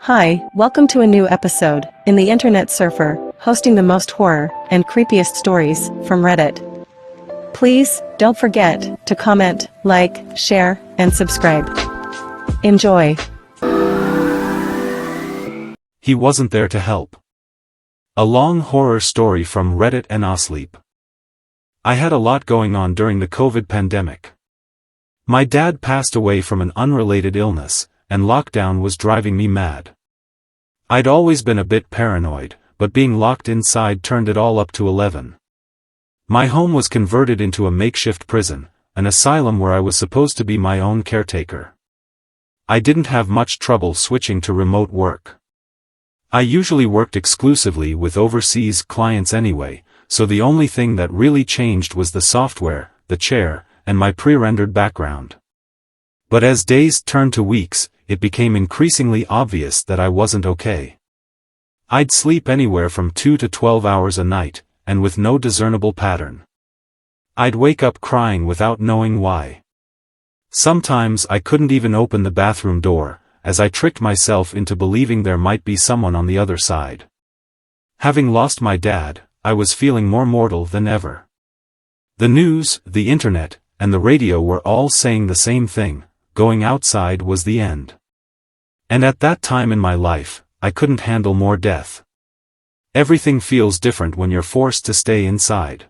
Hi, welcome to a new episode in the Internet Surfer, hosting the most horror and creepiest stories from Reddit. Please don't forget to comment, like, share, and subscribe. Enjoy. He wasn't there to help. A long horror story from Reddit Nosleep. I had a lot going on during the COVID pandemic. My dad passed away from an unrelated illness, and lockdown was driving me mad. I'd always been a bit paranoid, but being locked inside turned it all up to 11. My home was converted into a makeshift prison, an asylum where I was supposed to be my own caretaker. I didn't have much trouble switching to remote work. I usually worked exclusively with overseas clients anyway, so the only thing that really changed was the software, the chair, and my pre-rendered background. But as days turned to weeks, it became increasingly obvious that I wasn't okay. I'd sleep anywhere from 2 to 12 hours a night, and with no discernible pattern. I'd wake up crying without knowing why. Sometimes I couldn't even open the bathroom door, as I tricked myself into believing there might be someone on the other side. Having lost my dad, I was feeling more mortal than ever. The news, the internet, and the radio were all saying the same thing: going outside was the end. And at that time in my life, I couldn't handle more death. Everything feels different when you're forced to stay inside.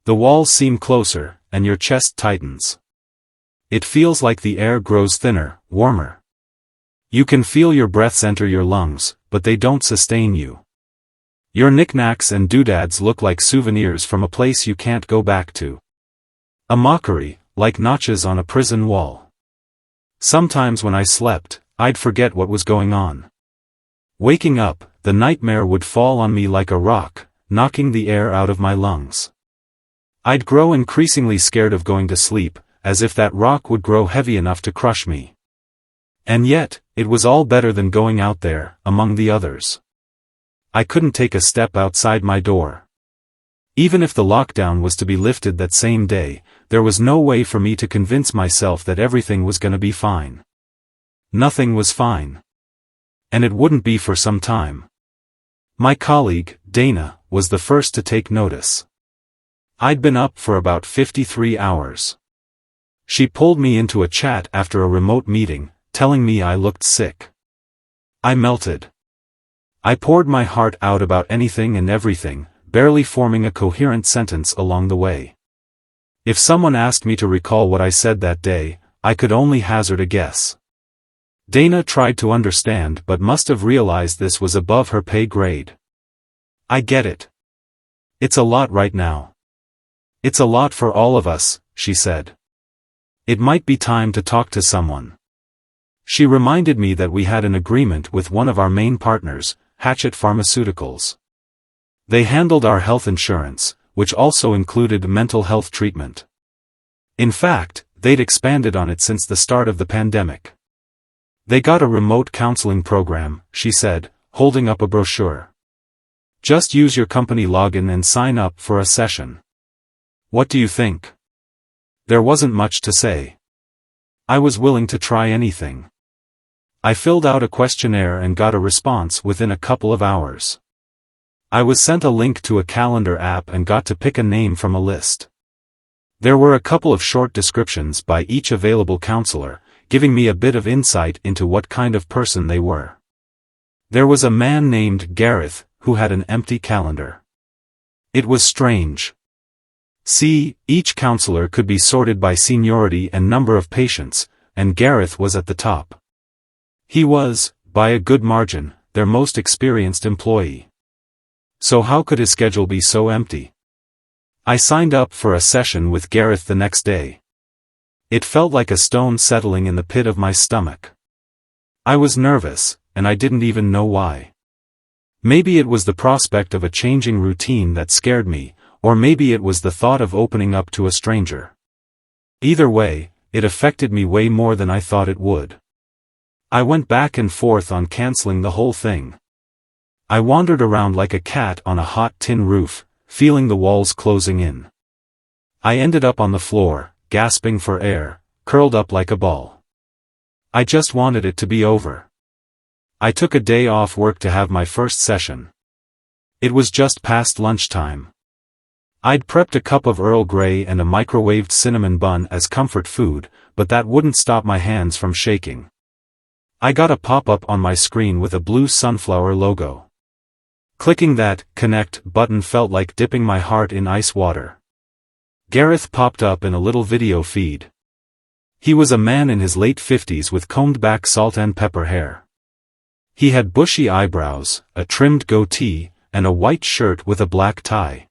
The walls seem closer, and your chest tightens. It feels like the air grows thinner, warmer. You can feel your breaths enter your lungs, but they don't sustain you. Your knickknacks and doodads look like souvenirs from a place you can't go back to. A mockery, like notches on a prison wall. Sometimes when I slept, I'd forget what was going on. Waking up, the nightmare would fall on me like a rock, knocking the air out of my lungs. I'd grow increasingly scared of going to sleep, as if that rock would grow heavy enough to crush me. And yet, it was all better than going out there, among the others. I couldn't take a step outside my door. Even if the lockdown was to be lifted that same day, there was no way for me to convince myself that everything was gonna be fine. Nothing was fine. And it wouldn't be for some time. My colleague, Dana, was the first to take notice. I'd been up for about 53 hours. She pulled me into a chat after a remote meeting, telling me I looked sick. I melted. I poured my heart out about anything and everything, barely forming a coherent sentence along the way. If someone asked me to recall what I said that day, I could only hazard a guess. Dana tried to understand but must have realized this was above her pay grade. I get it. It's a lot right now. It's a lot for all of us, she said. It might be time to talk to someone. She reminded me that we had an agreement with one of our main partners, Hatchet Pharmaceuticals. They handled our health insurance, which also included mental health treatment. In fact, they'd expanded on it since the start of the pandemic. They got a remote counseling program, she said, holding up a brochure. Just use your company login and sign up for a session. What do you think? There wasn't much to say. I was willing to try anything. I filled out a questionnaire and got a response within a couple of hours. I was sent a link to a calendar app and got to pick a name from a list. There were a couple of short descriptions by each available counselor, giving me a bit of insight into what kind of person they were. There was a man named Gareth, who had an empty calendar. It was strange. See, each counselor could be sorted by seniority and number of patients, and Gareth was at the top. He was, by a good margin, their most experienced employee. So how could his schedule be so empty? I signed up for a session with Gareth the next day. It felt like a stone settling in the pit of my stomach. I was nervous, and I didn't even know why. Maybe it was the prospect of a changing routine that scared me, or maybe it was the thought of opening up to a stranger. Either way, it affected me way more than I thought it would. I went back and forth on canceling the whole thing. I wandered around like a cat on a hot tin roof, feeling the walls closing in. I ended up on the floor, gasping for air, curled up like a ball. I just wanted it to be over. I took a day off work to have my first session. It was just past lunchtime. I'd prepped a cup of Earl Grey and a microwaved cinnamon bun as comfort food, but that wouldn't stop my hands from shaking. I got a pop-up on my screen with a blue sunflower logo. Clicking that "Connect" button felt like dipping my heart in ice water. Gareth popped up in a little video feed. He was a man in his late 50s with combed-back salt and pepper hair. He had bushy eyebrows, a trimmed goatee, and a white shirt with a black tie.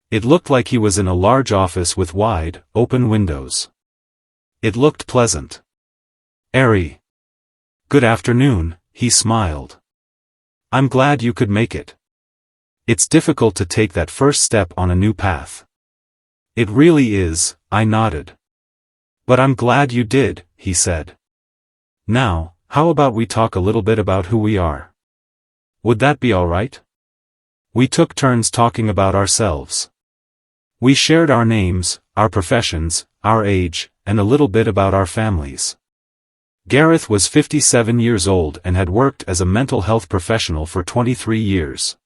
It looked like he was in a large office with wide, open windows. It looked pleasant. Airy. "Good afternoon," he smiled. "I'm glad you could make it. It's difficult to take that first step on a new path." "It really is," I nodded. "But I'm glad you did," he said. "Now, how about we talk a little bit about who we are? Would that be all right?" We took turns talking about ourselves. We shared our names, our professions, our age, and a little bit about our families. Gareth was 57 years old and had worked as a mental health professional for 23 years.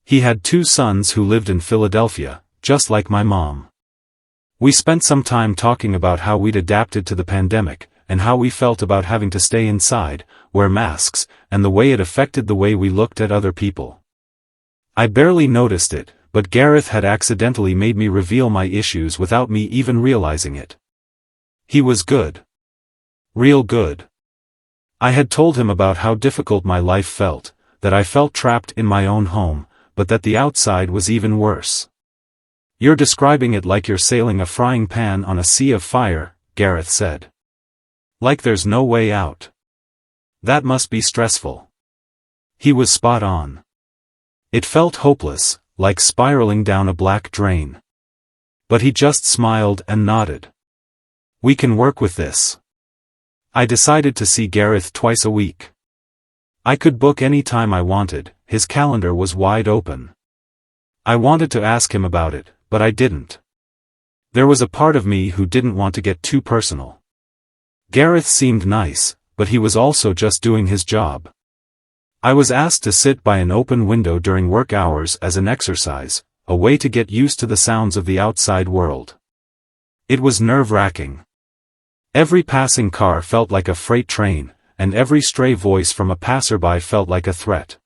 He had 2 sons who lived in Philadelphia, just like my mom. We spent some time talking about how we'd adapted to the pandemic, and how we felt about having to stay inside, wear masks, and the way it affected the way we looked at other people. I barely noticed it, but Gareth had accidentally made me reveal my issues without me even realizing it. He was good. Real good. I had told him about how difficult my life felt, that I felt trapped in my own home, but that the outside was even worse. "You're describing it like you're sailing a frying pan on a sea of fire," Gareth said. "Like there's no way out. That must be stressful." He was spot on. It felt hopeless, like spiraling down a black drain. But he just smiled and nodded. "We can work with this." I decided to see Gareth twice a week. I could book any time I wanted, his calendar was wide open. I wanted to ask him about it, but I didn't. There was a part of me who didn't want to get too personal. Gareth seemed nice, but he was also just doing his job. I was asked to sit by an open window during work hours as an exercise, a way to get used to the sounds of the outside world. It was nerve-wracking. Every passing car felt like a freight train, and every stray voice from a passerby felt like a threat.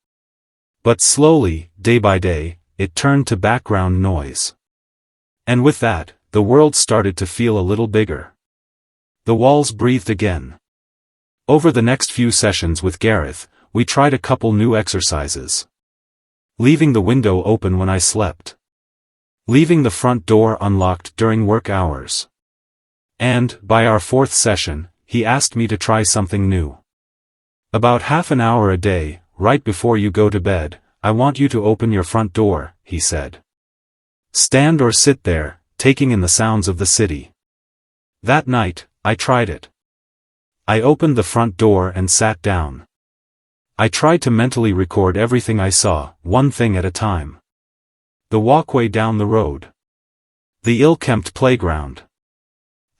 But slowly, day by day, it turned to background noise. And with that, the world started to feel a little bigger. The walls breathed again. Over the next few sessions with Gareth, we tried a couple new exercises. Leaving the window open when I slept. Leaving the front door unlocked during work hours. And, by our 4th session, he asked me to try something new. "About half an hour a day, right before you go to bed, I want you to open your front door," he said. "Stand or sit there, taking in the sounds of the city." That night, I tried it. I opened the front door and sat down. I tried to mentally record everything I saw, one thing at a time. The walkway down the road. The ill-kept playground.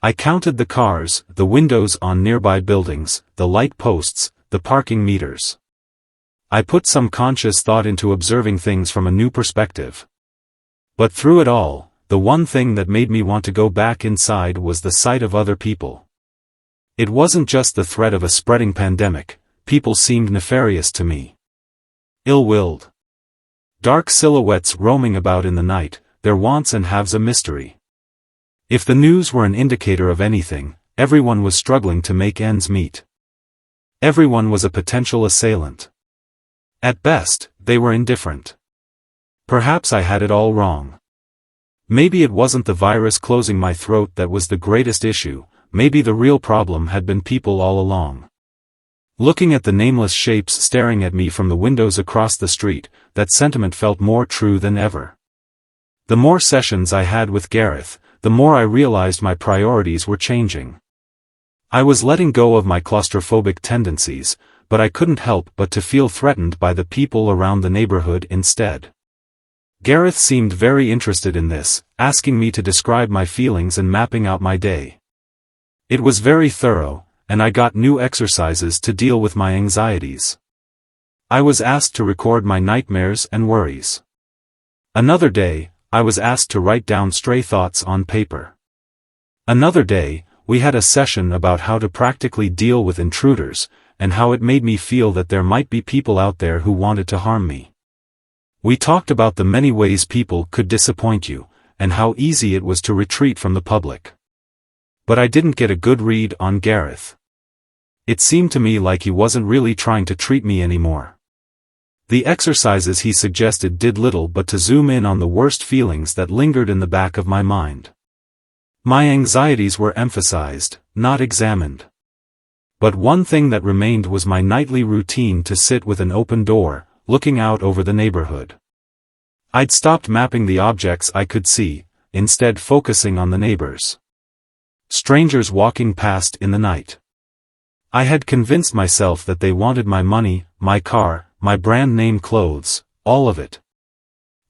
I counted the cars, the windows on nearby buildings, the light posts, the parking meters. I put some conscious thought into observing things from a new perspective. But through it all, the one thing that made me want to go back inside was the sight of other people. It wasn't just the threat of a spreading pandemic, people seemed nefarious to me. Ill-willed. Dark silhouettes roaming about in the night, their wants and haves a mystery. If the news were an indicator of anything, everyone was struggling to make ends meet. Everyone was a potential assailant. At best, they were indifferent. Perhaps I had it all wrong. Maybe it wasn't the virus closing my throat that was the greatest issue, maybe the real problem had been people all along. Looking at the nameless shapes staring at me from the windows across the street, that sentiment felt more true than ever. The more sessions I had with Gareth, the more I realized my priorities were changing. I was letting go of my claustrophobic tendencies, but I couldn't help but to feel threatened by the people around the neighborhood instead. Gareth seemed very interested in this, asking me to describe my feelings and mapping out my day. It was very thorough, and I got new exercises to deal with my anxieties. I was asked to record my nightmares and worries. Another day, I was asked to write down stray thoughts on paper. Another day, we had a session about how to practically deal with intruders, and how it made me feel that there might be people out there who wanted to harm me. We talked about the many ways people could disappoint you, and how easy it was to retreat from the public. But I didn't get a good read on Gareth. It seemed to me like he wasn't really trying to treat me anymore. The exercises he suggested did little but to zoom in on the worst feelings that lingered in the back of my mind. My anxieties were emphasized, not examined. But one thing that remained was my nightly routine to sit with an open door, looking out over the neighborhood. I'd stopped mapping the objects I could see, instead focusing on the neighbors. Strangers walking past in the night. I had convinced myself that they wanted my money, my car, my brand-name clothes, all of it.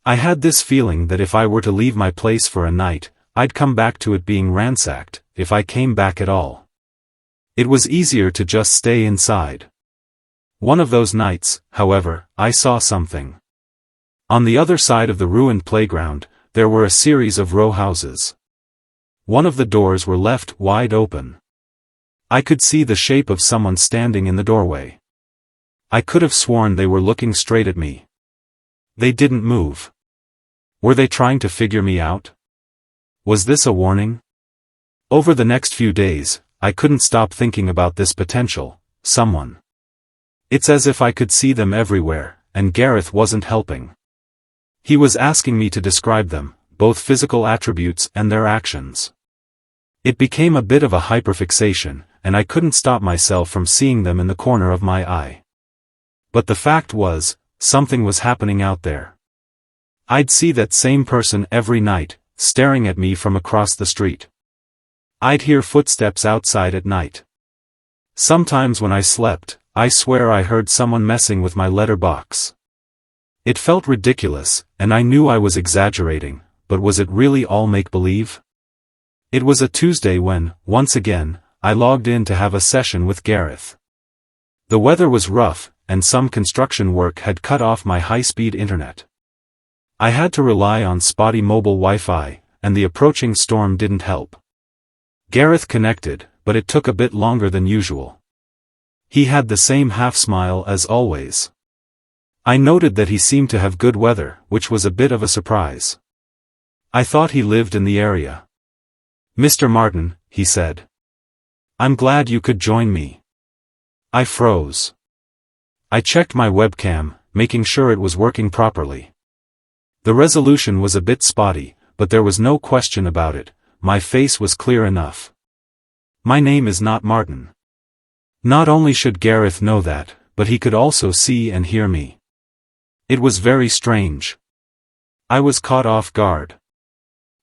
I had this feeling that if I were to leave my place for a night, I'd come back to it being ransacked, if I came back at all. It was easier to just stay inside. One of those nights, however, I saw something. On the other side of the ruined playground, there were a series of row houses. One of the doors were left wide open. I could see the shape of someone standing in the doorway. I could have sworn they were looking straight at me. They didn't move. Were they trying to figure me out? Was this a warning? Over the next few days, I couldn't stop thinking about this potential someone. It's as if I could see them everywhere, and Gareth wasn't helping. He was asking me to describe them, both physical attributes and their actions. It became a bit of a hyperfixation, and I couldn't stop myself from seeing them in the corner of my eye. But the fact was, something was happening out there. I'd see that same person every night, staring at me from across the street. I'd hear footsteps outside at night. Sometimes when I slept, I swear I heard someone messing with my letterbox. It felt ridiculous, and I knew I was exaggerating, but was it really all make-believe? It was a Tuesday when, once again, I logged in to have a session with Gareth. The weather was rough, and some construction work had cut off my high-speed internet. I had to rely on spotty mobile Wi-Fi, and the approaching storm didn't help. Gareth connected, but it took a bit longer than usual. He had the same half-smile as always. I noted that he seemed to have good weather, which was a bit of a surprise. I thought he lived in the area. "Mr. Martin," he said. "I'm glad you could join me." I froze. I checked my webcam, making sure it was working properly. The resolution was a bit spotty, but there was no question about it, my face was clear enough. My name is not Martin. Not only should Gareth know that, but he could also see and hear me. It was very strange. I was caught off guard.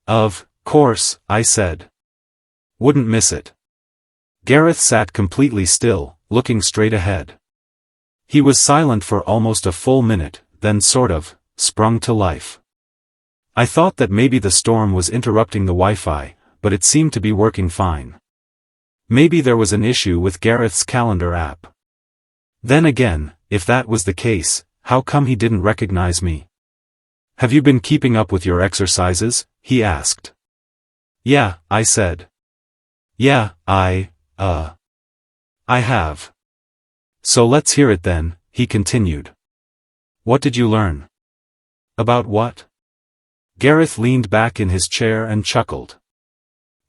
"Of course," I said. "Wouldn't miss it." Gareth sat completely still, looking straight ahead. He was silent for almost a full minute, then sort of sprung to life. I thought that maybe the storm was interrupting the Wi-Fi, but it seemed to be working fine. Maybe there was an issue with Gareth's calendar app. Then again, if that was the case, how come he didn't recognize me? "Have you been keeping up with your exercises?" he asked. "Yeah," I said. "Yeah, I have." "So let's hear it then," he continued. "What did you learn?" "About what?" Gareth leaned back in his chair and chuckled.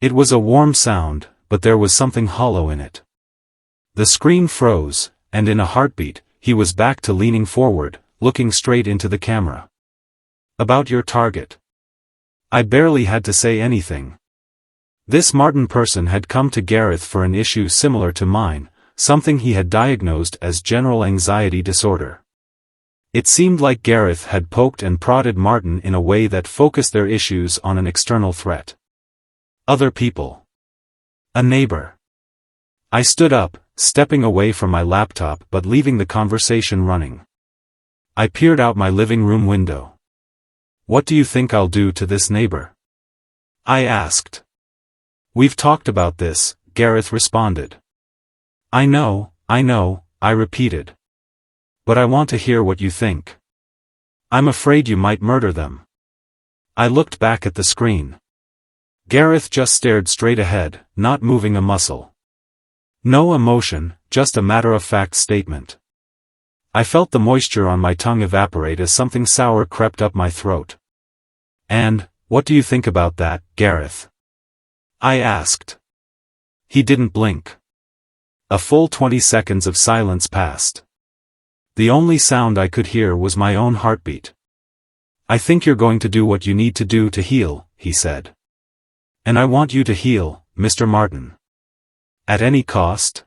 It was a warm sound, but there was something hollow in it. The screen froze, and in a heartbeat, he was back to leaning forward, looking straight into the camera. "About your target." I barely had to say anything. This Martin person had come to Gareth for an issue similar to mine, something he had diagnosed as general anxiety disorder. It seemed like Gareth had poked and prodded Martin in a way that focused their issues on an external threat. Other people. A neighbor. I stood up, stepping away from my laptop but leaving the conversation running. I peered out my living room window. "What do you think I'll do to this neighbor?" I asked. "We've talked about this," Gareth responded. I know, I repeated. But I want to hear what you think. I'm afraid you might murder them. I looked back at the screen. Gareth just stared straight ahead, not moving a muscle. No emotion, just a matter-of-fact statement. I felt the moisture on my tongue evaporate as something sour crept up my throat. And, what do you think about that, Gareth? I asked. He didn't blink. A full 20 seconds of silence passed. The only sound I could hear was my own heartbeat. I think you're going to do what you need to do to heal, he said. And I want you to heal, Mr. Martin. At any cost?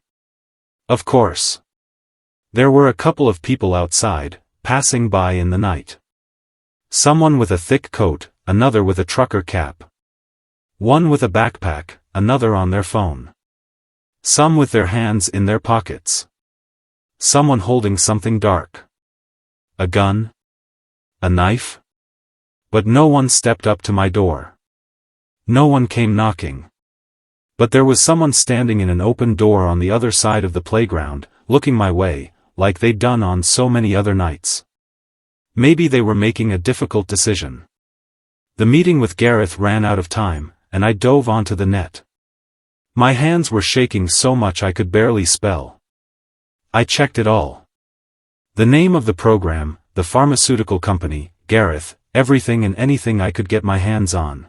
Of course. There were a couple of people outside, passing by in the night. Someone with a thick coat, another with a trucker cap. One with a backpack, another on their phone. Some with their hands in their pockets. Someone holding something dark. A gun? A knife? But no one stepped up to my door. No one came knocking. But there was someone standing in an open door on the other side of the playground, looking my way, like they'd done on so many other nights. Maybe they were making a difficult decision. The meeting with Gareth ran out of time, and I dove onto the net. My hands were shaking so much I could barely spell. I checked it all. The name of the program, the pharmaceutical company, Gareth, everything and anything I could get my hands on.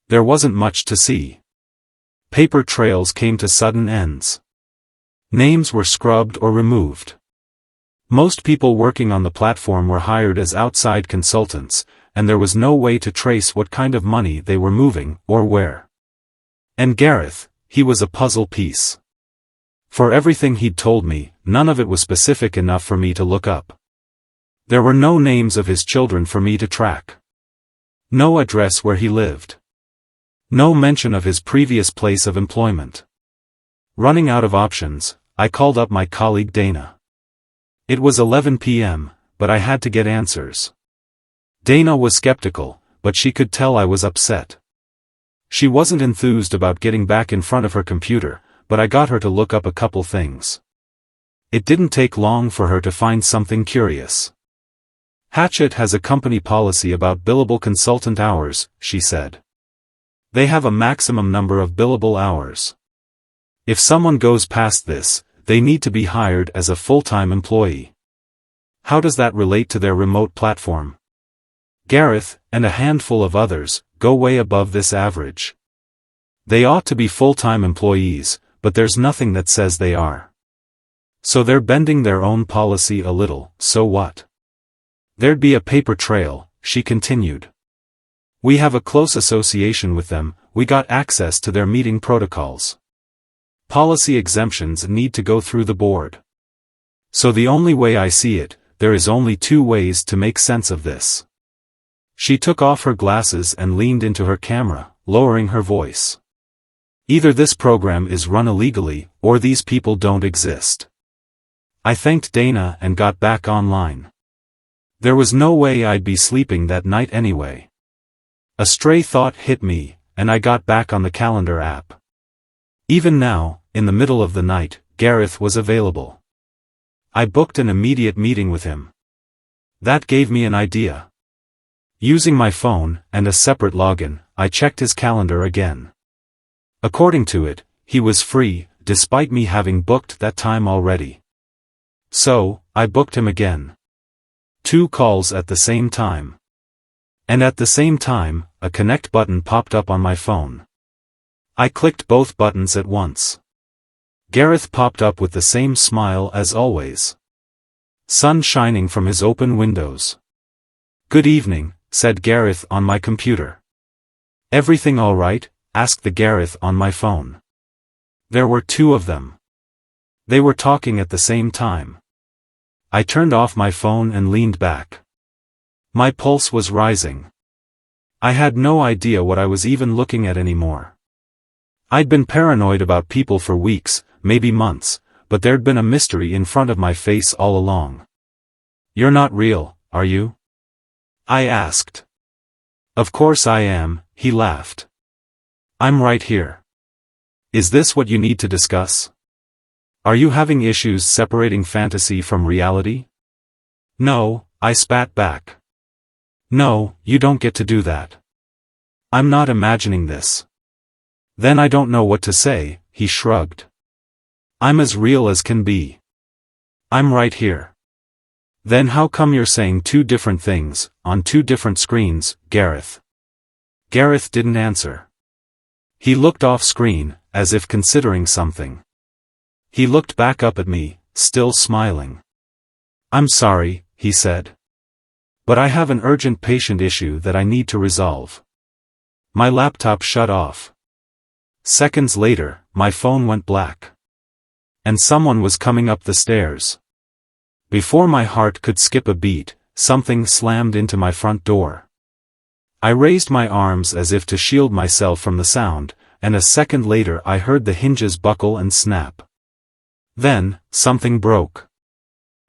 There wasn't much to see. Paper trails came to sudden ends. Names were scrubbed or removed. Most people working on the platform were hired as outside consultants, and there was no way to trace what kind of money they were moving, or where. And Gareth, he was a puzzle piece. For everything he'd told me, none of it was specific enough for me to look up. There were no names of his children for me to track. No address where he lived. No mention of his previous place of employment. Running out of options, I called up my colleague Dana. It was 11 p.m., but I had to get answers. Dana was skeptical, but she could tell I was upset. She wasn't enthused about getting back in front of her computer, but I got her to look up a couple things. It didn't take long for her to find something curious. Hatchet has a company policy about billable consultant hours, she said. They have a maximum number of billable hours. If someone goes past this, they need to be hired as a full-time employee. How does that relate to their remote platform? Gareth, and a handful of others, go way above this average. They ought to be full-time employees, but there's nothing that says they are. So they're bending their own policy a little, so what? There'd be a paper trail, she continued. We have a close association with them, we got access to their meeting protocols. Policy exemptions need to go through the board. So the only way I see it, there is only two ways to make sense of this. She took off her glasses and leaned into her camera, lowering her voice. Either this program is run illegally, or these people don't exist. I thanked Dana and got back online. There was no way I'd be sleeping that night anyway. A stray thought hit me, and I got back on the calendar app. Even now, in the middle of the night, Gareth was available. I booked an immediate meeting with him. That gave me an idea. Using my phone, and a separate login, I checked his calendar again. According to it, he was free, despite me having booked that time already. So, I booked him again. 2 calls at the same time. And at the same time, a connect button popped up on my phone. I clicked both buttons at once. Gareth popped up with the same smile as always. Sun shining from his open windows. Good evening, said Gareth on my computer. Everything all right? Asked the Gareth on my phone. There were 2 of them. They were talking at the same time. I turned off my phone and leaned back. My pulse was rising. I had no idea what I was even looking at anymore. I'd been paranoid about people for weeks, maybe months, but there'd been a mystery in front of my face all along. You're not real, are you? I asked. Of course I am, he laughed. I'm right here. Is this what you need to discuss? Are you having issues separating fantasy from reality? No, I spat back. No, you don't get to do that. I'm not imagining this. Then I don't know what to say, he shrugged. I'm as real as can be. I'm right here. Then how come you're saying two different things, on two different screens, Gareth? Gareth didn't answer. He looked off screen, as if considering something. He looked back up at me, still smiling. I'm sorry, he said. But I have an urgent patient issue that I need to resolve. My laptop shut off. Seconds later, my phone went black. And someone was coming up the stairs. Before my heart could skip a beat, something slammed into my front door. I raised my arms as if to shield myself from the sound, and a second later I heard the hinges buckle and snap. Then, something broke.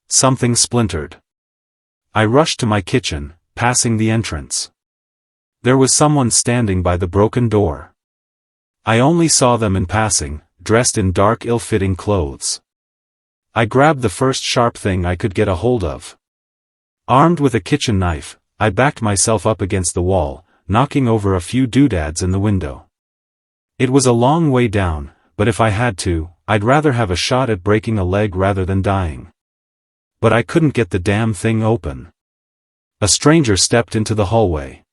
Something splintered. I rushed to my kitchen, passing the entrance. There was someone standing by the broken door. I only saw them in passing, dressed in dark ill-fitting clothes. I grabbed the first sharp thing I could get a hold of. Armed with a kitchen knife, I backed myself up against the wall, knocking over a few doodads in the window. It was a long way down, but if I had to, I'd rather have a shot at breaking a leg rather than dying. But I couldn't get the damn thing open. A stranger stepped into the hallway.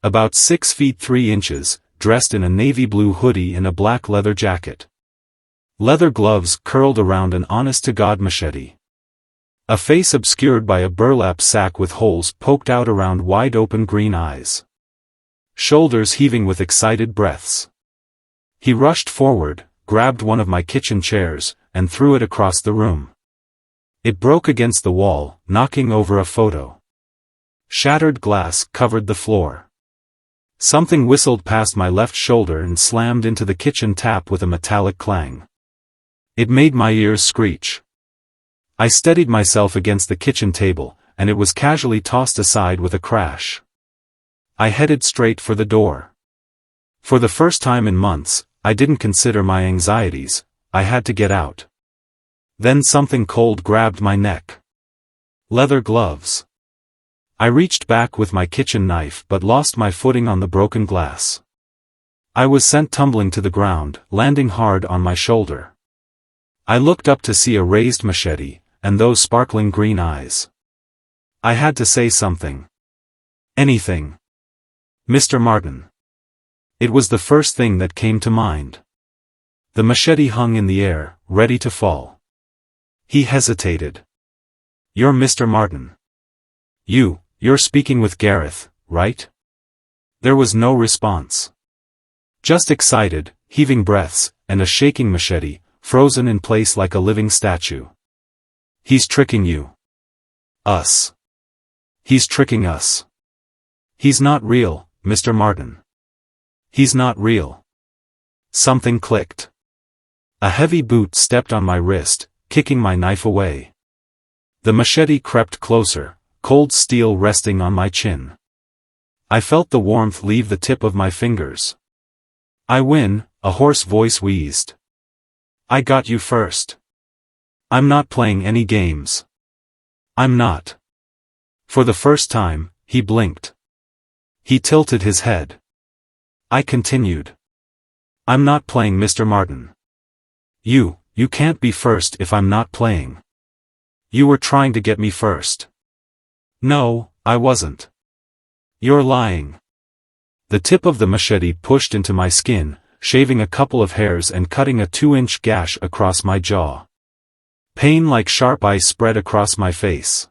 About 6 feet 3 inches, dressed in a navy blue hoodie and a black leather jacket. Leather gloves curled around an honest-to-God machete. A face obscured by a burlap sack with holes poked out around wide-open green eyes. Shoulders heaving with excited breaths. He rushed forward, grabbed one of my kitchen chairs, and threw it across the room. It broke against the wall, knocking over a photo. Shattered glass covered the floor. Something whistled past my left shoulder and slammed into the kitchen tap with a metallic clang. It made my ears screech. I steadied myself against the kitchen table, and it was casually tossed aside with a crash. I headed straight for the door. For the first time in months, I didn't consider my anxieties, I had to get out. Then something cold grabbed my neck. Leather gloves. I reached back with my kitchen knife but lost my footing on the broken glass. I was sent tumbling to the ground, landing hard on my shoulder. I looked up to see a raised machete, and those sparkling green eyes. I had to say something. Anything. Mr. Martin. It was the first thing that came to mind. The machete hung in the air, ready to fall. He hesitated. You're Mr. Martin. You're speaking with Gareth, right? There was no response. Just excited, heaving breaths, and a shaking machete, frozen in place like a living statue. He's tricking you. Us. He's tricking us. He's not real, Mr. Martin. He's not real. Something clicked. A heavy boot stepped on my wrist, kicking my knife away. The machete crept closer, cold steel resting on my chin. I felt the warmth leave the tip of my fingers. I win, a hoarse voice wheezed. I got you first. I'm not playing any games. I'm not. For the first time, he blinked. He tilted his head. I continued. I'm not playing, Mr. Martin. You can't be first if I'm not playing. You were trying to get me first. No, I wasn't. You're lying. The tip of the machete pushed into my skin, shaving a couple of hairs and cutting a 2-inch gash across my jaw. Pain like sharp ice spread across my face.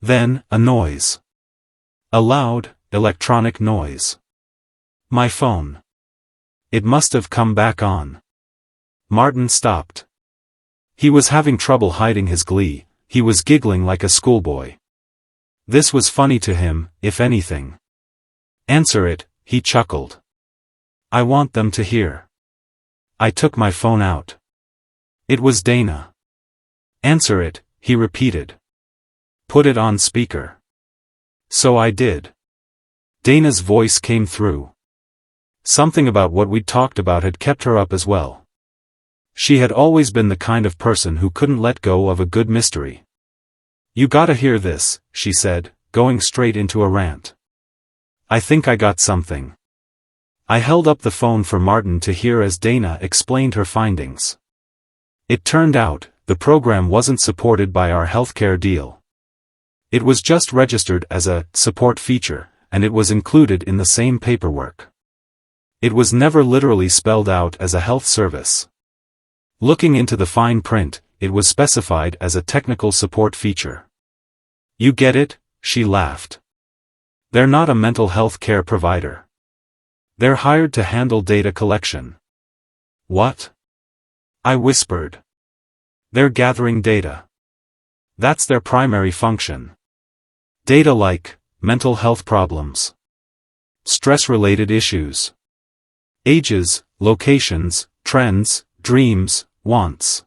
Then, a noise. A loud, electronic noise. My phone. It must have come back on. Martin stopped. He was having trouble hiding his glee, he was giggling like a schoolboy. This was funny to him, if anything. Answer it, he chuckled. I want them to hear. I took my phone out. It was Dana. Answer it, he repeated. Put it on speaker. So I did. Dana's voice came through. Something about what we'd talked about had kept her up as well. She had always been the kind of person who couldn't let go of a good mystery. "You gotta hear this," she said, going straight into a rant. "I think I got something." I held up the phone for Martin to hear as Dana explained her findings. It turned out, the program wasn't supported by our healthcare deal. It was just registered as a support feature, and it was included in the same paperwork. It was never literally spelled out as a health service. Looking into the fine print, it was specified as a technical support feature. "You get it?" she laughed. "They're not a mental health care provider. They're hired to handle data collection." "What?" I whispered. "They're gathering data. That's their primary function. Data like mental health problems, stress-related issues, ages, locations, trends, dreams, wants.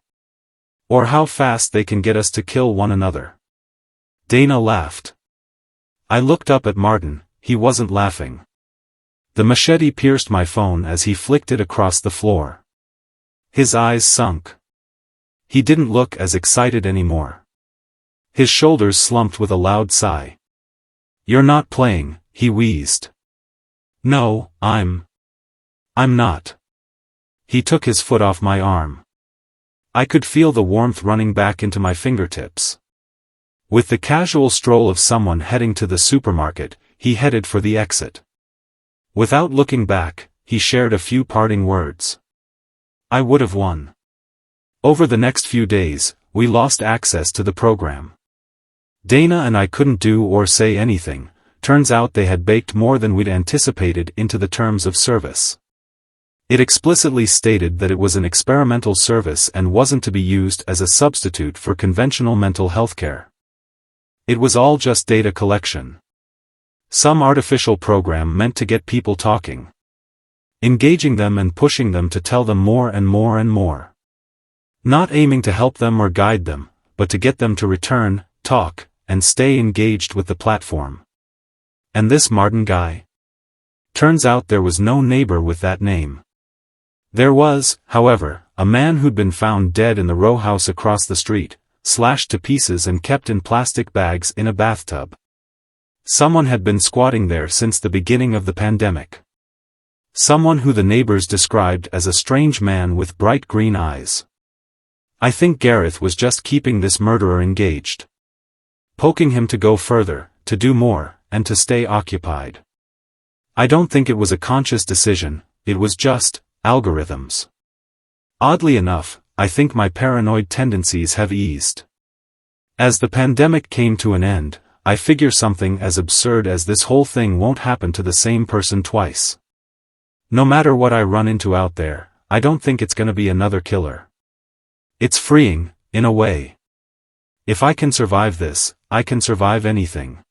Or how fast they can get us to kill one another." Dana laughed. I looked up at Martin. He wasn't laughing. The machete pierced my phone as he flicked it across the floor. His eyes sunk. He didn't look as excited anymore. His shoulders slumped with a loud sigh. "You're not playing," he wheezed. "No, I'm not." He took his foot off my arm. I could feel the warmth running back into my fingertips. With the casual stroll of someone heading to the supermarket, he headed for the exit. Without looking back, he shared a few parting words. I would have won. Over the next few days, we lost access to the program. Dana and I couldn't do or say anything. Turns out they had baked more than we'd anticipated into the terms of service. It explicitly stated that it was an experimental service and wasn't to be used as a substitute for conventional mental health care. It was all just data collection. Some artificial program meant to get people talking. Engaging them and pushing them to tell them more and more and more. Not aiming to help them or guide them, but to get them to return, talk, and stay engaged with the platform. And this Martin guy? Turns out there was no neighbor with that name. There was, however, a man who'd been found dead in the row house across the street, slashed to pieces and kept in plastic bags in a bathtub. Someone had been squatting there since the beginning of the pandemic. Someone who the neighbors described as a strange man with bright green eyes. I think Gareth was just keeping this murderer engaged. Poking him to go further, to do more, and to stay occupied. I don't think it was a conscious decision, it was just algorithms. Oddly enough, I think my paranoid tendencies have eased. As the pandemic came to an end, I figure something as absurd as this whole thing won't happen to the same person twice. No matter what I run into out there, I don't think it's gonna be another killer. It's freeing, in a way. If I can survive this, I can survive anything.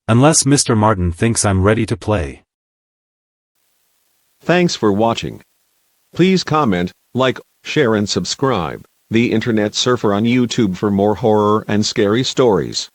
Unless Mr. Martin thinks I'm ready to play. Thanks for watching. Please comment, like, share and subscribe. The Internet Surfer on YouTube for more horror and scary stories.